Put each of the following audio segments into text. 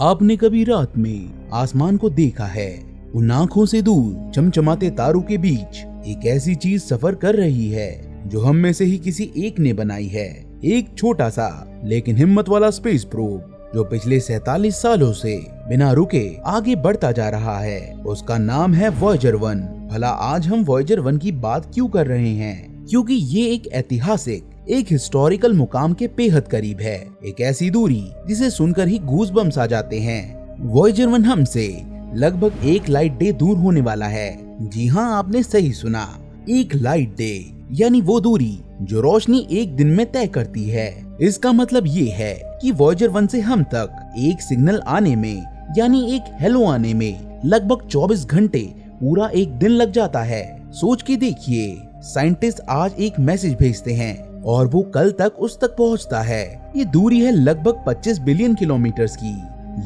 आपने कभी रात में आसमान को देखा है? उन आँखों से दूर चमचमाते तारों के बीच एक ऐसी चीज सफर कर रही है जो हम में से ही किसी एक ने बनाई है। एक छोटा सा लेकिन हिम्मत वाला स्पेस प्रोब जो पिछले 47 सालों से बिना रुके आगे बढ़ता जा रहा है। उसका नाम है वॉयेजर 1। भला आज हम वॉयेजर 1 की बात क्यों कर रहे हैं? क्योंकि ये एक ऐतिहासिक, एक हिस्टोरिकल मुकाम के बेहद करीब है। एक ऐसी दूरी जिसे सुनकर ही गूज़बम्स आ जाते हैं। वॉयेजर 1 हमसे लगभग 1 लाइट डे दूर होने वाला है। जी हाँ, आपने सही सुना, 1 लाइट डे, यानी वो दूरी जो रोशनी एक दिन में तय करती है। इसका मतलब ये है कि वॉयेजर 1 से हम तक एक सिग्नल आने में, यानी एक हेलो आने में लगभग 24 घंटे, पूरा एक दिन लग जाता है। सोच के देखिए, साइंटिस्ट आज एक मैसेज भेजते हैं और वो कल तक उस तक पहुंचता है। ये दूरी है लगभग 25 बिलियन किलोमीटर्स की।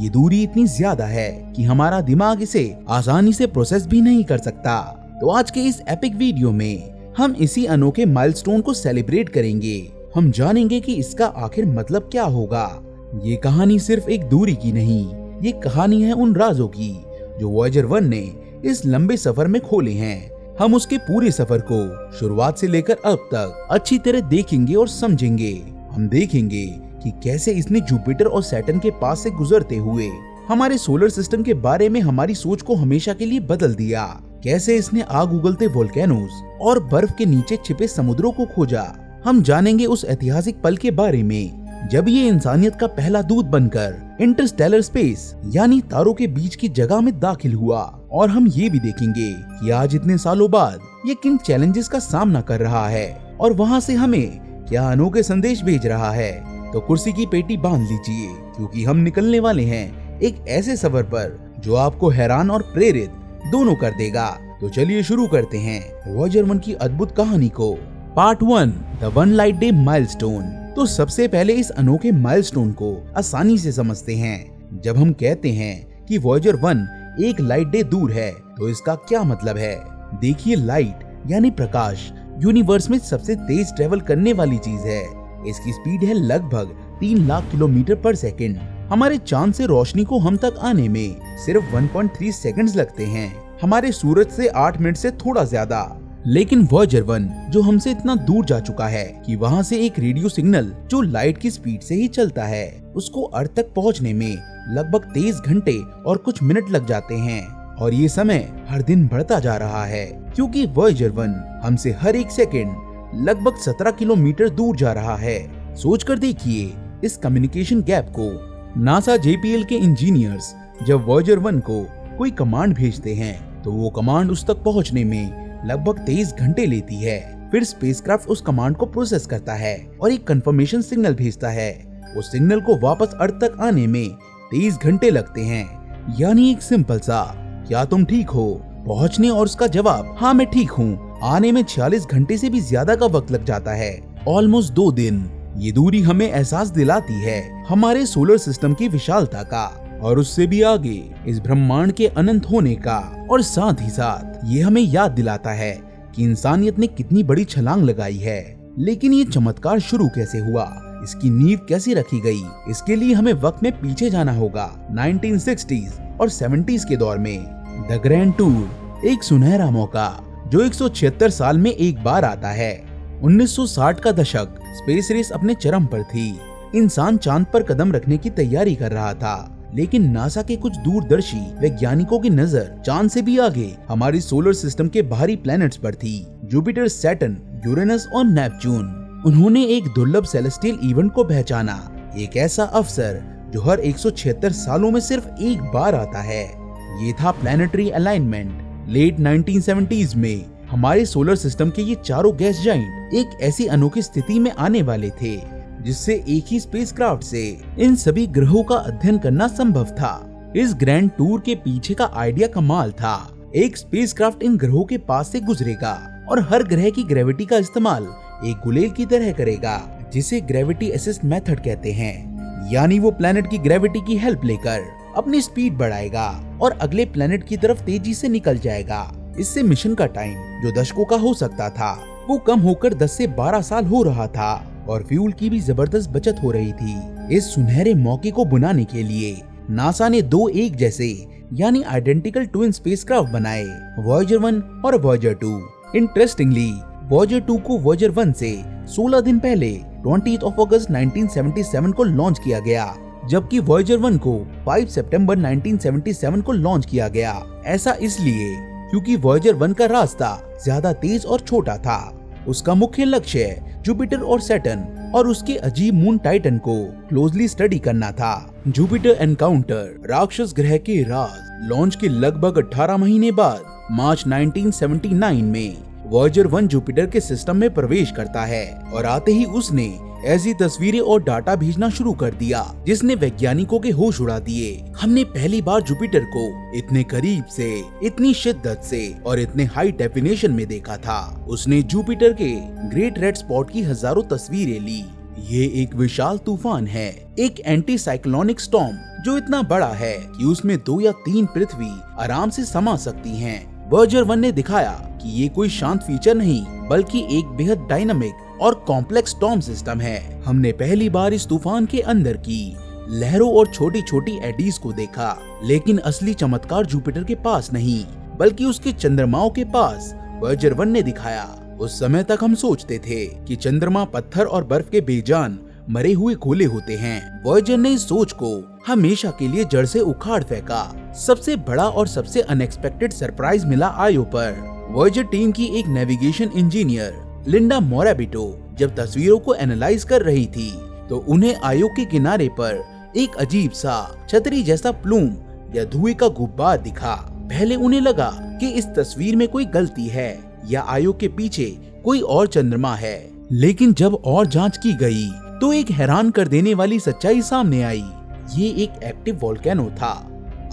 ये दूरी इतनी ज्यादा है कि हमारा दिमाग इसे आसानी से प्रोसेस भी नहीं कर सकता। तो आज के इस एपिक वीडियो में हम इसी अनोखे माइलस्टोन को सेलिब्रेट करेंगे। हम जानेंगे कि इसका आखिर मतलब क्या होगा। ये कहानी सिर्फ एक दूरी की नहीं, ये कहानी है उन राजों की जो वॉयेजर 1 ने इस लंबे सफर में खोले हैं। हम उसके पूरे सफर को शुरुआत से लेकर अब तक अच्छी तरह देखेंगे और समझेंगे। हम देखेंगे कि कैसे इसने जुपिटर और सैटर्न के पास से गुजरते हुए हमारे सोलर सिस्टम के बारे में हमारी सोच को हमेशा के लिए बदल दिया। कैसे इसने आग उगलते वोल्केनोस और बर्फ के नीचे छिपे समुद्रों को खोजा। हम जानेंगे उस ऐतिहासिक पल के बारे में जब ये इंसानियत का पहला दूत बनकर इंटरस्टेलर स्पेस, यानी तारों के बीच की जगह में दाखिल हुआ। और हम ये भी देखेंगे कि आज इतने सालों बाद ये किन चैलेंजेस का सामना कर रहा है और वहाँ से हमें क्या अनोखे संदेश भेज रहा है। तो कुर्सी की पेटी बांध लीजिए, क्योंकि हम निकलने वाले हैं एक ऐसे सफर पर जो आपको हैरान और प्रेरित दोनों कर देगा। तो चलिए शुरू करते हैं वॉयेजर 1 की अद्भुत कहानी को। Part 1, the 1 light day milestone. तो सबसे पहले इस अनोखे माइलस्टोन को आसानी से समझते हैं। जब हम कहते हैं कि वॉयेजर 1 1 लाइट डे दूर है, तो इसका क्या मतलब है? देखिए, लाइट यानी प्रकाश यूनिवर्स में सबसे तेज ट्रेवल करने वाली चीज है। इसकी स्पीड है लगभग 3 लाख किलोमीटर पर सेकंड। हमारे चांद से रोशनी को हम तक आने में सिर्फ 1.3 सेकंड्स लगते हैं। हमारे सूरज से 8 मिनट से थोड़ा ज्यादा। लेकिन वॉयेजर 1 जो हमसे इतना दूर जा चुका है कि वहाँ से एक रेडियो सिग्नल जो लाइट की स्पीड से ही चलता है, उसको अर्थ तक पहुँचने में लगभग 23 घंटे और कुछ मिनट लग जाते हैं। और ये समय हर दिन बढ़ता जा रहा है, क्योंकि वॉयेजर 1 हमसे हर एक सेकंड लगभग 17 किलोमीटर दूर जा रहा है। सोचकर देखिए इस कम्युनिकेशन गैप को। नासा JPL के इंजीनियर्स जब वॉयेजर 1 को कोई कमांड भेजते हैं, तो वो कमांड उस तक पहुंचने में लगभग 23 घंटे लेती है। फिर स्पेसक्राफ्ट उस कमांड को प्रोसेस करता है और एक कंफर्मेशन सिग्नल भेजता है। उस सिग्नल को वापस अर्थ तक आने में 23 घंटे लगते हैं। यानी एक सिंपल सा क्या तुम ठीक हो पहुंचने और उसका जवाब हाँ मैं ठीक हूँ आने में 46 घंटे से भी ज्यादा का वक्त लग जाता है। ऑलमोस्ट 2 दिन। ये दूरी हमें एहसास दिलाती है हमारे सोलर सिस्टम की विशालता का और उससे भी आगे इस ब्रह्मांड के अनंत होने का। और साथ ही साथ ये हमें याद दिलाता है कि इंसानियत ने कितनी बड़ी छलांग लगाई है। लेकिन ये चमत्कार शुरू कैसे हुआ, इसकी नींव कैसे रखी गई, इसके लिए हमें वक्त में पीछे जाना होगा 1960s और 70s के दौर में। द ग्रैंड टूर, एक सुनहरा मौका जो 176 साल में एक बार आता है। 1960 का दशक, स्पेस रेस अपने चरम पर थी। इंसान चांद पर कदम रखने की तैयारी कर रहा था। लेकिन नासा के कुछ दूरदर्शी वैज्ञानिकों की नजर चांद से भी आगे हमारी सोलर सिस्टम के बाहरी प्लैनेट्स पर थी, जुपिटर, सैटर्न, यूरेनस और नेपच्यून। उन्होंने एक दुर्लभ सेलेस्टियल इवेंट को पहचाना, एक ऐसा अवसर जो हर 176 सालों में सिर्फ एक बार आता है। ये था प्लैनेटरी अलाइनमेंट। लेट 1970s में हमारे सोलर सिस्टम के ये चारों गैस जाइंट एक ऐसी अनोखी स्थिति में आने वाले थे जिससे एक ही स्पेसक्राफ्ट से इन सभी ग्रहों का अध्ययन करना संभव था। इस ग्रैंड टूर के पीछे का आइडिया कमाल था। एक स्पेसक्राफ्ट इन ग्रहों के पास से गुजरेगा और हर ग्रह की ग्रेविटी का इस्तेमाल एक गुलेल की तरह करेगा, जिसे ग्रेविटी असिस्ट मेथड कहते हैं। यानी वो प्लेनेट की ग्रेविटी की हेल्प लेकर अपनी स्पीड बढ़ाएगा और अगले प्लेनेट की तरफ तेजी से निकल जाएगा। इससे मिशन का टाइम जो दशकों का हो सकता था, वो कम होकर 10 से 12 साल हो रहा था और फ्यूल की भी जबरदस्त बचत हो रही थी। इस सुनहरे मौके को बुनाने के लिए नासा ने दो एक जैसे यानी आइडेंटिकल ट्विन स्पेसक्राफ्ट बनाए, वॉयेजर 1 और वॉयेजर 2। इंटरेस्टिंगली वॉयेजर 2 को वॉयेजर 1 से 16 दिन पहले 20 अगस्त 1977 को लॉन्च किया गया, जबकि वॉयेजर 1 को 5 सितंबर 1977 को लॉन्च किया गया। ऐसा इसलिए क्योंकि वॉयेजर 1 का रास्ता ज्यादा तेज और छोटा था। उसका मुख्य लक्ष्य जुपिटर और सैटर्न और उसके अजीब मून टाइटन को क्लोजली स्टडी करना था। जुपिटर एनकाउंटर राक्षस ग्रह के राज लॉन्च के लगभग 18 महीने बाद मार्च 1979 में वॉयेजर 1 जुपिटर के सिस्टम में प्रवेश करता है और आते ही उसने ऐसी तस्वीरें और डाटा भेजना शुरू कर दिया जिसने वैज्ञानिकों के होश उड़ा दिए। हमने पहली बार जुपिटर को इतने करीब से, इतनी शिद्दत से और इतने हाई डेफिनेशन में देखा था। उसने जुपिटर के ग्रेट रेड स्पॉट की हजारों तस्वीरें ली। ये एक विशाल तूफान है, एक एंटी साइक्लोनिक स्टॉर्म जो इतना बड़ा है कि उसमें 2 या 3 पृथ्वी आराम से समा सकती हैं। वॉयेजर 1 ने दिखाया कि ये कोई शांत फीचर नहीं बल्कि एक बेहद डायनामिक और कॉम्प्लेक्स स्टॉर्म सिस्टम है। हमने पहली बार इस तूफान के अंदर की लहरों और छोटी छोटी एडीज को देखा, लेकिन असली चमत्कार जुपिटर के पास नहीं बल्कि उसके चंद्रमाओं के पास वॉयेजर 1 ने दिखाया। उस समय तक हम सोचते थे कि चंद्रमा पत्थर और बर्फ के बेजान मरे हुए गोले होते हैं। वॉयेजर ने इस सोच को हमेशा के लिए जड़ से उखाड़ फेंका। सबसे बड़ा और सबसे अनएक्सपेक्टेड सरप्राइज मिला आयो पर। वॉयेजर टीम की एक नेविगेशन इंजीनियर लिंडा मोराबिटो जब तस्वीरों को एनालाइज कर रही थी तो उन्हें आयो के किनारे पर एक अजीब सा छतरी जैसा प्लूम या धुएं का गुब्बार दिखा। पहले उन्हें लगा कि इस तस्वीर में कोई गलती है या आयो के पीछे कोई और चंद्रमा है, लेकिन जब और जांच की गई तो एक हैरान कर देने वाली सच्चाई सामने आई। ये एक एक्टिव वोल्केनो था,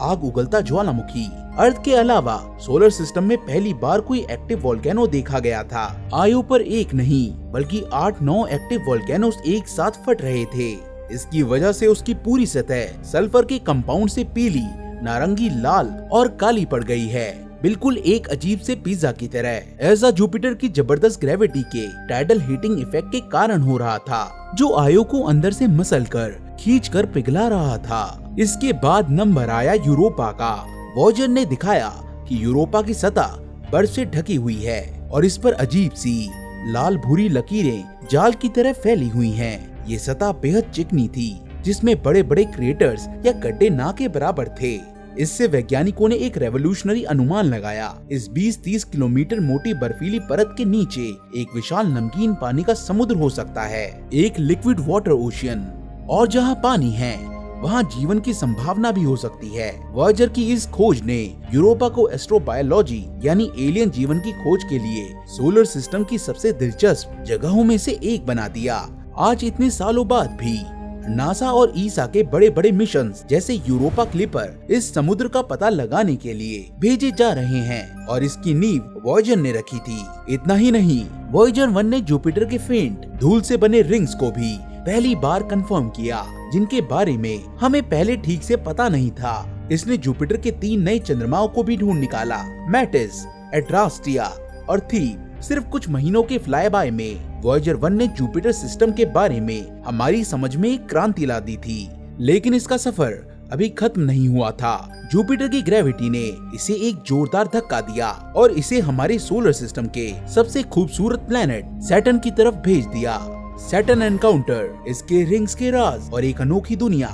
आग उगलता ज्वालामुखी। अर्थ के अलावा सोलर सिस्टम में पहली बार कोई एक्टिव वोल्केनो देखा गया था। आयो पर एक नहीं बल्कि 8-9 एक्टिव वोल्केनोस एक साथ फट रहे थे। इसकी वजह से उसकी पूरी सतह सल्फर के कंपाउंड से पीली, नारंगी, लाल और काली पड़ गई है, बिल्कुल एक अजीब से पिज्जा की तरह। ऐसा जुपिटर की जबरदस्त ग्रेविटी के टाइडल हीटिंग इफेक्ट के कारण हो रहा था, जो आयो को अंदर से मसल कर खींच कर पिघला रहा था। इसके बाद नंबर आया यूरोपा का। वॉयेजर ने दिखाया कि यूरोपा की सतह बर्फ से ढकी हुई है और इस पर अजीब सी लाल भूरी लकीरें जाल की तरह फैली हुई हैं। ये सतह बेहद चिकनी थी जिसमें बड़े बड़े क्रेटर्स या गड्ढे ना के बराबर थे। इससे वैज्ञानिकों ने एक रेवोल्यूशनरी अनुमान लगाया। इस 20-30 किलोमीटर मोटी बर्फीली परत के नीचे एक विशाल नमकीन पानी का समुद्र हो सकता है, एक लिक्विड वाटर ओशियन। और जहाँ पानी है वहाँ जीवन की संभावना भी हो सकती है। वॉयेजर की इस खोज ने यूरोपा को एस्ट्रोबायोलॉजी यानी एलियन जीवन की खोज के लिए सोलर सिस्टम की सबसे दिलचस्प जगहों में से एक बना दिया। आज इतने सालों बाद भी नासा और ईसा के बड़े बड़े मिशन जैसे यूरोपा क्लिपर इस समुद्र का पता लगाने के लिए भेजे जा रहे हैं और इसकी नींव वॉयेजर ने रखी थी। इतना ही नहीं, वॉयेजर 1 ने जुपिटर के फेंट धूल से बने रिंग्स को भी पहली बार कंफर्म किया, जिनके बारे में हमें पहले ठीक से पता नहीं था। इसने जुपिटर के 3 नए चंद्रमाओं को भी ढूंढ निकाला, मैटिस, एड्रास्टिया और थीब। सिर्फ कुछ महीनों के फ्लाई बाय में वॉयेजर 1 ने जुपिटर सिस्टम के बारे में हमारी समझ में एक क्रांति ला दी थी। लेकिन इसका सफर अभी खत्म नहीं हुआ था। जुपिटर की ग्रेविटी ने इसे एक जोरदार धक्का दिया और इसे हमारे सोलर सिस्टम के सबसे खूबसूरत प्लेनेट सैटर्न की तरफ भेज दिया। सैटर्न एनकाउंटर, इसके रिंग्स के राज और एक अनोखी दुनिया।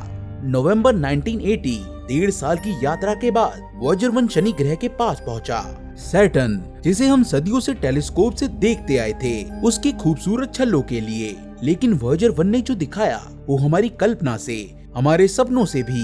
नवंबर 1980, 1.5 साल की यात्रा के बाद वॉयेजर 1 शनि ग्रह के पास पहुंचा। सैटर्न, जिसे हम सदियों से टेलीस्कोप से देखते आए थे, उसकी खूबसूरत छल्लों के लिए। लेकिन वॉयेजर 1 ने जो दिखाया वो हमारी कल्पना से, हमारे सपनों से भी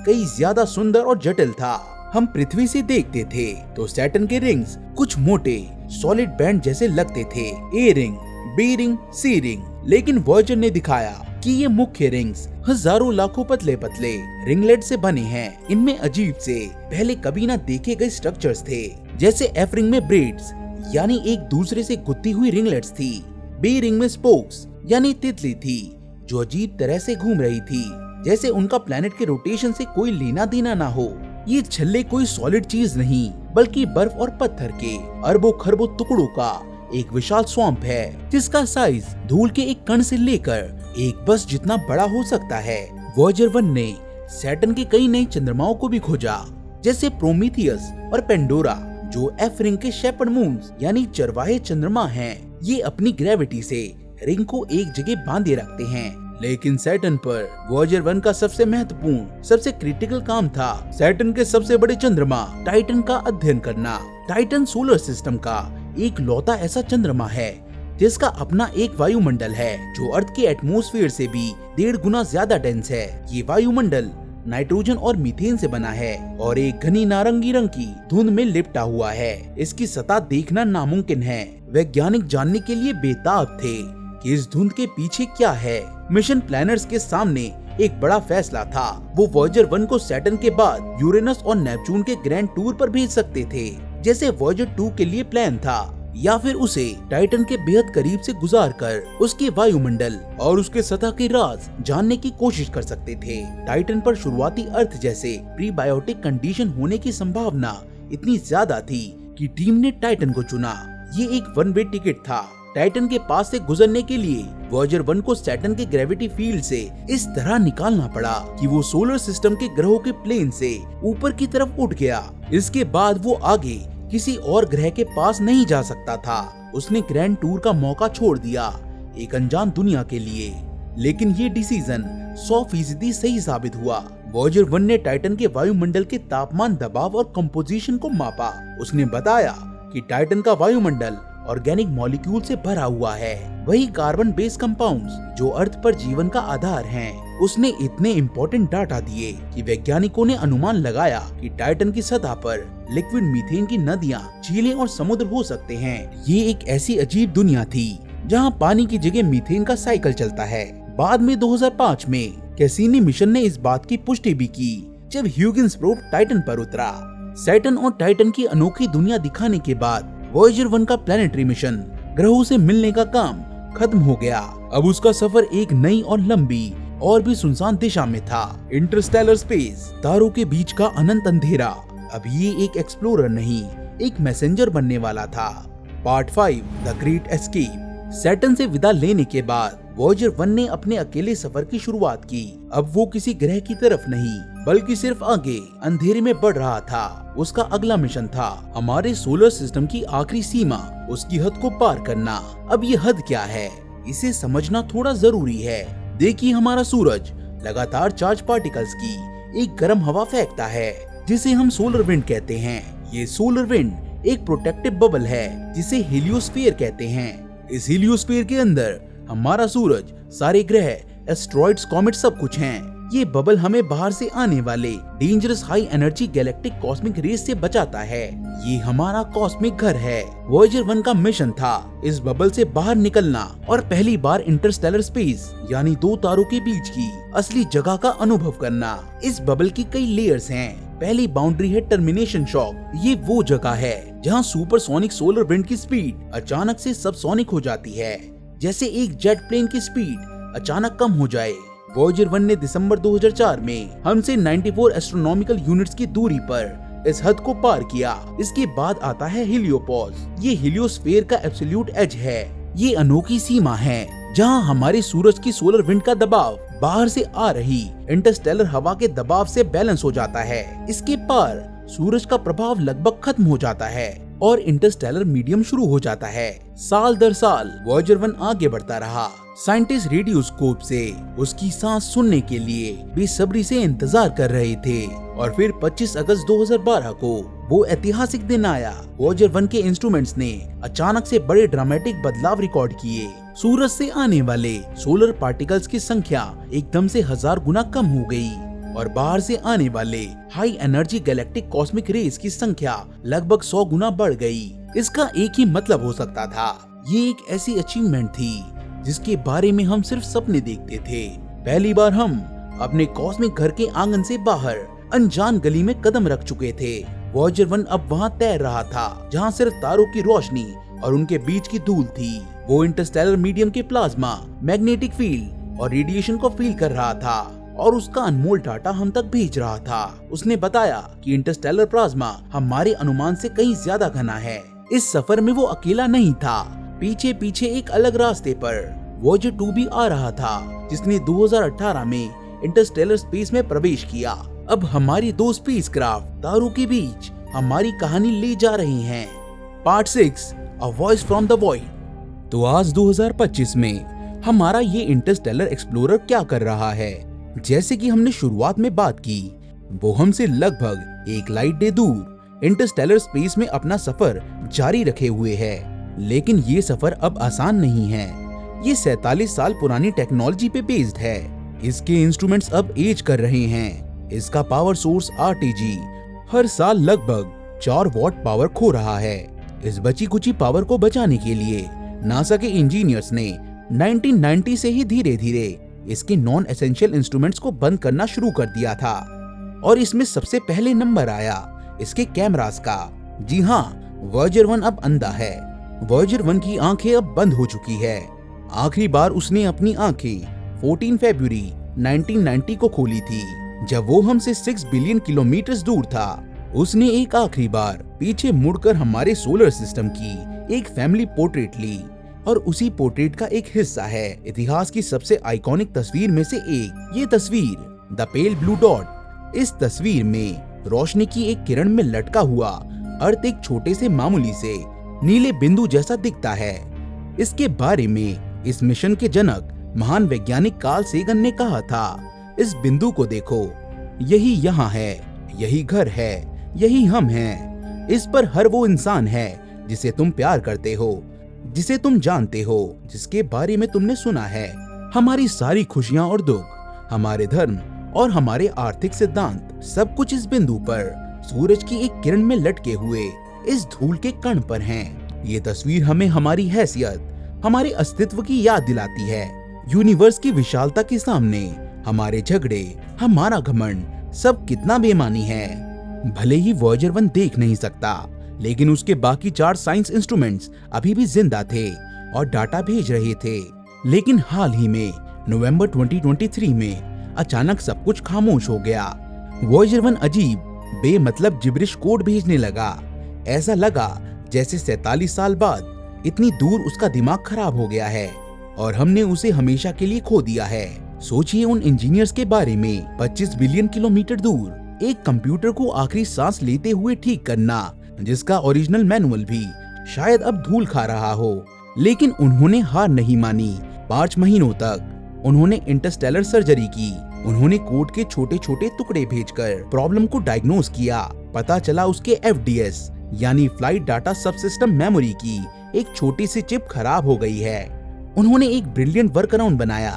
कई ज्यादा सुंदर और जटिल था। हम पृथ्वी से देखते थे तो सैटर्न के रिंग्स कुछ मोटे सॉलिड बैंड जैसे लगते थे, A ring, B ring, C ring. लेकिन वॉयेजर ने दिखाया कि ये मुख्य रिंग्स हजारों लाखों पतले पतले रिंगलेट से बने हैं। इनमें अजीब से पहले कभी ना देखे गए स्ट्रक्चर्स थे, जैसे एफ रिंग में ब्रेड्स यानी एक दूसरे से गुत्ती हुई रिंगलेट्स थी। बी रिंग में स्पोक्स यानी तितली थी जो अजीब तरह से घूम रही थी, जैसे उनका प्लेनेट के रोटेशन से कोई लेना देना ना हो। ये छल्ले कोई सॉलिड चीज नहीं बल्कि बर्फ और पत्थर के अरबों खरबों टुकड़ों का एक विशाल स्वैम्प है, जिसका साइज धूल के एक कण से लेकर एक बस जितना बड़ा हो सकता है। वॉयेजर 1 ने सैटर्न के कई नए चंद्रमाओं को भी खोजा, जैसे प्रोमीथियस और पेंडोरा, जो एफ रिंग के शेपर्ड मून्स यानी चरवाहे चंद्रमा हैं। ये अपनी ग्रेविटी से रिंग को एक जगह बांधे रखते हैं। लेकिन सैटर्न पर वॉयेजर 1 का सबसे महत्वपूर्ण, सबसे क्रिटिकल काम था सैटर्न के सबसे बड़े चंद्रमा टाइटन का अध्ययन करना। टाइटन सोलर सिस्टम का एक लौता ऐसा चंद्रमा है जिसका अपना एक वायुमंडल है, जो अर्थ के एटमॉस्फेयर से भी 1.5 गुना ज्यादा डेंस है। ये वायुमंडल नाइट्रोजन और मीथेन से बना है और एक घनी नारंगी रंग की धुंध में लिपटा हुआ है। इसकी सतह देखना नामुमकिन है। वैज्ञानिक जानने के लिए बेताब थे कि इस धुंध के पीछे क्या है। मिशन प्लानर्स के सामने एक बड़ा फैसला था। वो वॉयेजर 1 को सैटर्न के बाद यूरेनस और नेपच्यून के ग्रैंड टूर पर भेज सकते थे, जैसे वॉयेजर 2 के लिए प्लान था, या फिर उसे टाइटन के बेहद करीब से गुजार कर उसके वायुमंडल और उसके सतह के राज जानने की कोशिश कर सकते थे। टाइटन पर शुरुआती अर्थ जैसे प्रीबायोटिक कंडीशन होने की संभावना इतनी ज्यादा थी कि टीम ने टाइटन को चुना। ये एक वन वे टिकट था। टाइटन के पास से गुजरने के लिए वॉयेजर 1 को सैटर्न के ग्रेविटी फील्ड से इस तरह निकालना पड़ा कि वो सोलर सिस्टम के ग्रहों के प्लेन से ऊपर की तरफ उठ गया। इसके बाद वो आगे किसी और ग्रह के पास नहीं जा सकता था। उसने ग्रैंड टूर का मौका छोड़ दिया एक अनजान दुनिया के लिए। लेकिन ये डिसीजन 100% सही साबित हुआ। वॉयेजर 1 ने टाइटन के वायुमंडल के तापमान, दबाव और कंपोजिशन को मापा। उसने बताया कि टाइटन का वायुमंडल ऑर्गेनिक मॉलिक्यूल से भरा हुआ है, वही कार्बन बेस कंपाउंड्स जो अर्थ पर जीवन का आधार हैं। उसने इतने इम्पोर्टेंट डाटा दिए कि वैज्ञानिकों ने अनुमान लगाया कि टाइटन की सतह पर लिक्विड मीथेन की नदियां, झीलें और समुद्र हो सकते हैं। ये एक ऐसी अजीब दुनिया थी जहां पानी की जगह मीथेन का साइकिल चलता है। बाद में 2005 में कैसिनी मिशन ने इस बात की पुष्टि भी की जब ह्यूगिन्स प्रोब टाइटन पर उतरा। सैटर्न और टाइटन की अनोखी दुनिया दिखाने के बाद वॉयेजर 1 का प्लैनेटरी मिशन ग्रहों से मिलने का काम खत्म हो गया। अब उसका सफर एक नई और लंबी और भी सुनसान दिशा में था। इंटरस्टेलर स्पेस, तारों के बीच का अनंत अंधेरा। अब ये एक एक्सप्लोरर नहीं, एक मैसेंजर बनने वाला था। Part 5, the great escape. Saturn से विदा लेने के बाद वॉयेजर 1 ने अपने अकेले सफर की शुरुआत की। अब वो किसी ग्रह की तरफ नहीं, बल्कि सिर्फ आगे अंधेरे में बढ़ रहा था। उसका अगला मिशन था हमारे सोलर सिस्टम की आखिरी सीमा, उसकी हद को पार करना। अब ये हद क्या है, इसे समझना थोड़ा जरूरी है। देखिए, हमारा सूरज लगातार चार्ज पार्टिकल्स की एक गर्म हवा फेंकता है जिसे हम सोलर विंड कहते हैं। ये सोलर विंड एक प्रोटेक्टिव बबल है जिसे हीलियोस्फीयर कहते हैं। इस हीलियोस्फीयर के अंदर हमारा सूरज, सारे ग्रह, एस्ट्रॉइड्स, कॉमेट सब कुछ हैं। ये बबल हमें बाहर से आने वाले dangerous high energy galactic cosmic rays से बचाता है। ये हमारा कॉस्मिक घर है। वॉयेजर 1 का मिशन था इस बबल से बाहर निकलना और पहली बार इंटरस्टेलर स्पेस यानी 2 तारों के बीच की असली जगह का अनुभव करना। इस बबल की कई लेयर्स हैं। पहली बाउंड्री है टर्मिनेशन शॉक। ये वो जगह है जहाँ सुपरसोनिक सोलर विंड की स्पीड अचानक से सबसोनिक हो जाती है, जैसे एक जेट प्लेन की स्पीड अचानक कम हो जाए। वॉयेजर 1 ने दिसंबर 2004 में हमसे 94 एस्ट्रोनॉमिकल यूनिट्स की दूरी पर इस हद को पार किया। इसके बाद आता है हीलियोपॉज। ये हीलियोस्फीयर का एब्सोल्यूट एज है। ये अनोखी सीमा है जहां हमारे सूरज की सोलर विंड का दबाव बाहर से आ रही इंटरस्टेलर हवा के दबाव से बैलेंस हो जाता है। इसके पार सूरज का प्रभाव लगभग खत्म हो जाता है और इंटरस्टेलर मीडियम शुरू हो जाता है। साल दर साल वॉयेजर 1 आगे बढ़ता रहा। साइंटिस्ट रेडियोस्कोप से उसकी सांस सुनने के लिए बेसब्री से इंतजार कर रहे थे। और फिर 25 अगस्त 2012 को वो ऐतिहासिक दिन आया। वॉयेजर 1 के इंस्ट्रूमेंट्स ने अचानक से बड़े ड्रामेटिक बदलाव रिकॉर्ड किए। सूरज से आने वाले सोलर पार्टिकल्स की संख्या एकदम से 1000 गुना कम हो गई और बाहर से आने वाले high energy galactic cosmic rays की संख्या लगभग 100 गुना बढ़ गई। इसका एक ही मतलब हो सकता था, ये एक ऐसी अचीवमेंट थी जिसके बारे में हम सिर्फ सपने देखते थे। पहली बार हम अपने कॉस्मिक घर के आंगन से बाहर अनजान गली में कदम रख चुके थे। वॉयेजर 1 अब वहाँ तैर रहा था जहाँ सिर्फ तारों की रोशनी और उनके बीच की धूल थी। वो इंटरस्टेलर मीडियम के प्लाज्मा, मैग्नेटिक फील्ड और रेडिएशन को फील कर रहा था और उसका अनमोल डाटा हम तक भेज रहा था। उसने बताया कि इंटरस्टेलर प्लाज्मा हमारे अनुमान से कहीं ज्यादा घना है। इस सफर में वो अकेला नहीं था, पीछे पीछे एक अलग रास्ते पर वॉयेजर 2 भी आ रहा था, जिसने 2018 में इंटरस्टेलर स्पेस में प्रवेश किया। अब हमारी दो स्पेसक्राफ्ट तारों के बीच हमारी कहानी ले जा रही हैं। Part 6 a voice from the void. तो आज 2025 में हमारा ये इंटरस्टेलर एक्सप्लोरर क्या कर रहा है? जैसे कि हमने शुरुआत में बात की, वो हमसे लगभग 1 लाइट डे दूर इंटरस्टेलर स्पेस में अपना सफर जारी रखे हुए है। लेकिन ये सफर अब आसान नहीं है। ये 47 साल पुरानी टेक्नोलॉजी पे बेस्ड है। इसके इंस्ट्रूमेंट्स अब एज कर रहे हैं। इसका पावर सोर्स RTG हर साल लगभग 4 वॉट पावर खो रहा है। इस बची कुची पावर को बचाने के लिए नासा के इंजीनियर्स ने 1990 से ही धीरे धीरे इसके नॉन एसेंशियल इंस्ट्रूमेंट्स को बंद करना शुरू कर दिया था। और इसमें सबसे पहले नंबर आया इसके कैमरास का। जी हाँ, वॉयेजर 1 अब अंधा है। वॉयेजर 1 की आंखें अब बंद हो चुकी है। आखिरी बार उसने अपनी आंखें 14 फरवरी 1990 को खोली थी, जब वो हमसे 6 बिलियन किलोमीटर दूर था। उसने एक आखिरी बार पीछे मुड़कर हमारे सोलर सिस्टम की एक फैमिली पोर्ट्रेट ली, और उसी पोर्ट्रेट का एक हिस्सा है इतिहास की सबसे आइकॉनिक तस्वीर में से एक। ये तस्वीर द पेल ब्लू डॉट। इस तस्वीर में रोशनी की एक किरण में लटका हुआ अर्थ एक छोटे से मामूली से नीले बिंदु जैसा दिखता है। इसके बारे में इस मिशन के जनक महान वैज्ञानिक कार्ल सेगन ने कहा था, इस बिंदु को देखो, यही यहाँ है, यही घर है, यही हम हैं। इस पर हर वो इंसान है जिसे तुम प्यार करते हो, जिसे तुम जानते हो, जिसके बारे में तुमने सुना है। हमारी सारी खुशियाँ और दुख, हमारे धर्म और हमारे आर्थिक सिद्धांत, सब कुछ इस बिंदु पर सूरज की एक किरण में लटके हुए इस धूल के कण पर हैं। ये तस्वीर हमें हमारी हैसियत, हमारे अस्तित्व की याद दिलाती है। यूनिवर्स की विशालता के सामने हमारे झगड़े, हमारा घमंड, सब कितना बेमानी है। भले ही वॉयेजर 1 देख नहीं सकता, लेकिन उसके बाकी 4 साइंस इंस्ट्रूमेंट्स अभी भी जिंदा थे और डाटा भेज रहे थे। लेकिन हाल ही में नवंबर 2023 में अचानक सब कुछ खामोश हो गया। वॉयेजर 1 अजीब बेमतलब जिब्रिश कोड भेजने लगा। ऐसा लगा जैसे 47 साल बाद इतनी दूर उसका दिमाग खराब हो गया है और हमने उसे हमेशा के लिए खो दिया है। सोचिए उन इंजीनियर्स के बारे में, 25 बिलियन किलोमीटर दूर एक कंप्यूटर को आखिरी सांस लेते हुए ठीक करना, जिसका ओरिजिनल मैनुअल भी शायद अब धूल खा रहा हो। लेकिन उन्होंने हार नहीं मानी। 5 महीनों तक उन्होंने इंटरस्टेलर सर्जरी की। उन्होंने कोड के छोटे छोटे टुकड़े भेजकर प्रॉब्लम को डायग्नोज किया। पता चला उसके FDS यानी फ्लाइट डाटा सबसिस्टम मेमोरी की एक छोटी सी चिप खराब हो गई है। उन्होंने एक ब्रिलियंट वर्कअराउंड बनाया।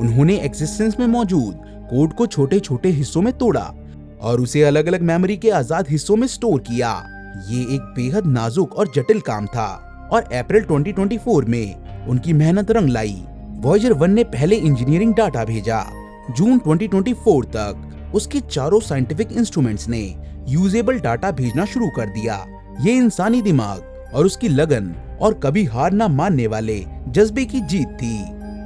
उन्होंने एक्सिस्टेंस में मौजूद कोड को छोटे छोटे हिस्सों में तोड़ा और उसे अलग अलग मेमोरी के आजाद हिस्सों में स्टोर किया। ये एक बेहद नाजुक और जटिल काम था और अप्रैल 2024 में उनकी मेहनत रंग लाई। वॉयेजर 1 ने पहले इंजीनियरिंग डाटा भेजा। जून 2024 तक उसके चारों साइंटिफिक इंस्ट्रूमेंट्स ने यूजेबल डाटा भेजना शुरू कर दिया। ये इंसानी दिमाग और उसकी लगन और कभी हार ना मानने वाले जज्बे की जीत थी।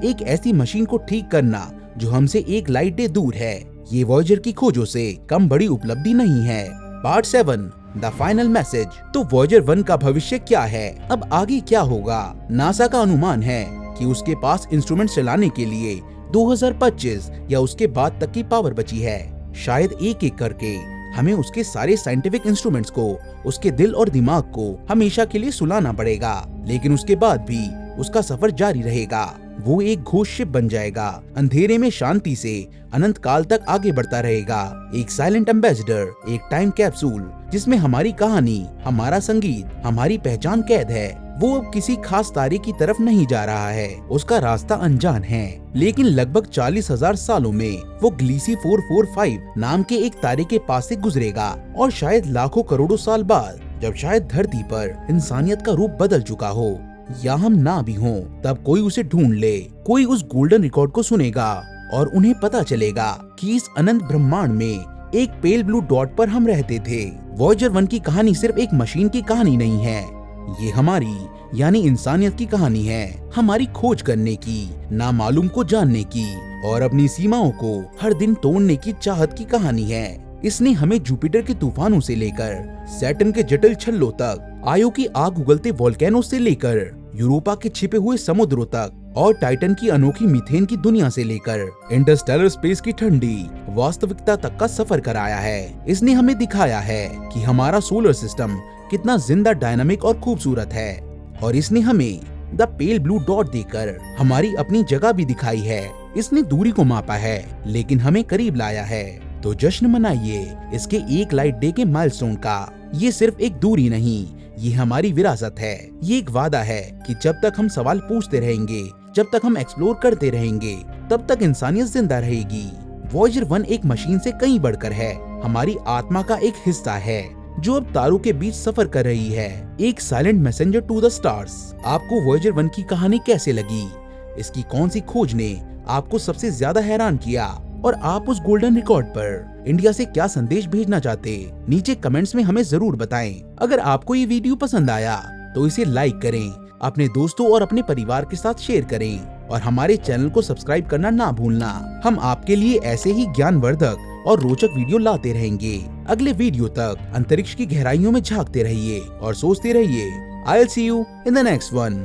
एक ऐसी मशीन को ठीक करना जो हमसे 1 लाइट डे दूर है, ये वॉयेजर की खोजों से कम बड़ी उपलब्धि नहीं है। Part 7 the final message. तो वॉयेजर 1 का भविष्य क्या है? अब आगे क्या होगा? नासा का अनुमान है कि उसके पास इंस्ट्रूमेंट चलाने के लिए 2025 या उसके बाद तक की पावर बची है। शायद एक एक करके हमें उसके सारे साइंटिफिक इंस्ट्रूमेंट्स को, उसके दिल और दिमाग को हमेशा के लिए सुलाना पड़ेगा। लेकिन उसके बाद भी उसका सफर जारी रहेगा। वो एक घोष शिप बन जाएगा, अंधेरे में शांति से अनंत काल तक आगे बढ़ता रहेगा। एक साइलेंट एम्बेसडर, एक टाइम कैप्सूल जिसमें हमारी कहानी, हमारा संगीत, हमारी पहचान कैद है। वो अब किसी खास तारे की तरफ नहीं जा रहा है, उसका रास्ता अनजान है। लेकिन लगभग 40,000 सालों में वो ग्लीसी 445 नाम के एक तारे के पास से गुजरेगा और शायद लाखों करोड़ों साल बाद, जब शायद धरती पर इंसानियत का रूप बदल चुका हो या हम ना भी हों, तब कोई उसे ढूंढ ले, कोई उस गोल्डन रिकॉर्ड को सुनेगा और उन्हें पता चलेगा कि इस अनंत ब्रह्मांड में एक पेल ब्लू डॉट पर हम रहते थे। वॉयेजर 1 की कहानी सिर्फ एक मशीन की कहानी नहीं है, ये हमारी यानी इंसानियत की कहानी है। हमारी खोज करने की, नामालूम को जानने की और अपनी सीमाओं को हर दिन तोड़ने की चाहत की कहानी है। इसने हमें जुपिटर के तूफानों से लेकर सैटर्न के जटिल छल्लों तक, आयो की आग उगलते वोल्केनो से लेकर यूरोपा के छिपे हुए समुद्रों तक और टाइटन की अनोखी मीथेन की दुनिया से लेकर इंटरस्टेलर स्पेस की ठंडी वास्तविकता तक का सफर कराया है। इसने हमें दिखाया है कि हमारा सोलर सिस्टम कितना जिंदा, डायनामिक और खूबसूरत है, और इसने हमें द पेल ब्लू डॉट देकर हमारी अपनी जगह भी दिखाई है। इसने दूरी को मापा है लेकिन हमें करीब लाया है। तो जश्न मनाइए इसके एक लाइट डे के माइलस्टोन का। ये सिर्फ एक दूरी नहीं, ये हमारी विरासत है। ये एक वादा है कि जब तक हम सवाल पूछते रहेंगे, जब तक हम एक्सप्लोर करते रहेंगे, तब तक इंसानियत जिंदा रहेगी। वॉयेजर 1 एक मशीन से कहीं बढ़कर है, हमारी आत्मा का एक हिस्सा है जो अब तारों के बीच सफर कर रही है, एक silent messenger to the stars. आपको वॉयेजर 1 की कहानी कैसे लगी? इसकी कौन सी खोज ने आपको सबसे ज्यादा हैरान किया? और आप उस गोल्डन रिकॉर्ड पर इंडिया से क्या संदेश भेजना चाहते? नीचे कमेंट्स में हमें जरूर बताएं। अगर आपको ये वीडियो पसंद आया तो इसे लाइक करें, अपने दोस्तों और अपने परिवार के साथ शेयर करें और हमारे चैनल को सब्सक्राइब करना ना भूलना। हम आपके लिए ऐसे ही ज्ञानवर्धक और रोचक वीडियो लाते रहेंगे। अगले वीडियो तक अंतरिक्ष की गहराइयों में झांकते रहिए और सोचते रहिए। I'll see you in the next one.